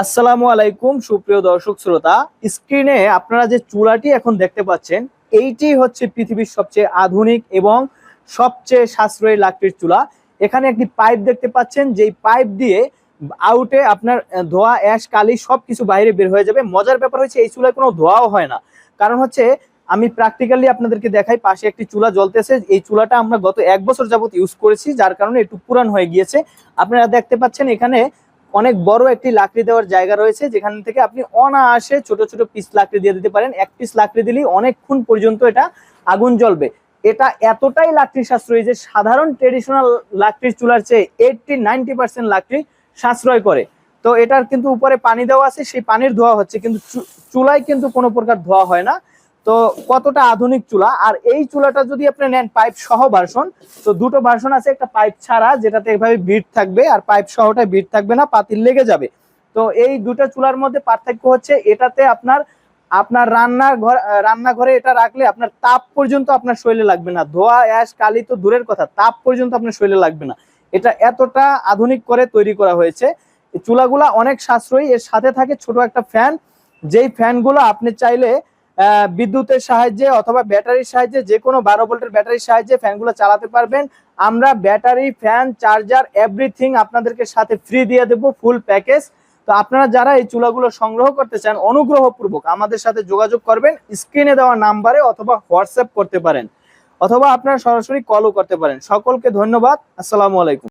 আসসালামু আলাইকুম সুপ্রিয় দর্শক শ্রোতা। স্ক্রিনে আপনারা যে চুলাটি এখন দেখতে পাচ্ছেন, এইটি হচ্ছে পৃথিবীর সবচেয়ে আধুনিক এবং সবচেয়ে সাশ্রয়ী লাকড়ির চুলা। এখানে একটি পাইপ দেখতে পাচ্ছেন, যেই পাইপ দিয়ে আউটে আপনার ধোয়া, অ্যাশ, কালি সবকিছু বাইরে বের হয়ে যাবে। মজার ব্যাপার হচ্ছে এই চুলায় কোনো ধোয়াও হয় না। কারণ হচ্ছে আমি প্র্যাকটিক্যালি আপনাদেরকে দেখাই, পাশে একটি চুলা জ্বলতেছে। এই চুলাটা আমরা গত 1 বছর যাবত ইউজ করেছি, যার কারণে একটু পুরান হয়ে গিয়েছে। আপনারা দেখতে পাচ্ছেন এখানে অনেক বড় একটি লাকড়ি দেওয়ার জায়গা রয়েছে, যেখান থেকে আপনি অনায়াসে ছোট ছোট পিস লাকড়ি দিয়ে দিতে পারেন। এক পিস লাকড়ি দিলেই অনেকক্ষণ পর্যন্ত এটা আগুন জ্বলবে। এটা এতটাই লাকড়ি সাশ্রয়ী যে সাধারণ ট্রেডিশনাল লাকড়ির চুলার চেয়ে 80-90% লাকড়ি সাশ্রয় করে। তো এটার কিন্তু উপরে পানি দেওয়া আছে, সেই পানির ধোয়া হচ্ছে, কিন্তু চুলায় কিন্তু কোনো প্রকার ধোয়া হয় না। তো কতটা আধুনিক চুলা। আর এই চুলাটা যদি আপনি নেন পাইপ সহ ভার্সন, তো দুটো ভার্সন আছে, একটা পাইপ ছাড়া যেটাতে এভাবে বিট থাকবে, আর পাইপ সহটা বিট থাকবে না, পাতিল লেগে যাবে। তো এই দুটো চুলার মধ্যে পার্থক্য হচ্ছে এটাতে আপনার আপনার রান্নাঘরে এটা রাখলে আপনার তাপ পর্যন্ত আপনার শরীরে লাগবে না। ধোয়া, অ্যাশ, কালি তো দূরের কথা, তাপ পর্যন্ত আপনার শরীরে লাগবে না। এটা এতটা আধুনিক করে তৈরি করা হয়েছে। এই চুলাগুলা অনেক সাশ্রয়ী। এর সাথে থাকে ছোট একটা ফ্যান, যেই ফ্যানগুলো আপনি চাইলে বিদ্যুতের সাহায্যে অথবা ব্যাটারির সাহায্যে, যে কোনো 12 ভোল্টের ব্যাটারির সাহায্যে ফ্যানগুলো চালাতে পারবেন। আমরা ব্যাটারি, ফ্যান, চার্জার এভরিথিং আপনাদেরকে সাথে ফ্রি দিয়ে দেবো, ফুল প্যাকেজ। তো আপনারা যারা এই চুলাগুলো সংগ্রহ করতে চান, অনুগ্রহপূর্বক আমাদের সাথে যোগাযোগ করবেন স্ক্রিনে দেওয়া নাম্বারে, অথবা হোয়াটসঅ্যাপ করতে পারেন, অথবা আপনারা সরাসরি কলও করতে পারেন। সকলকে ধন্যবাদ। আসসালামু আলাইকুম।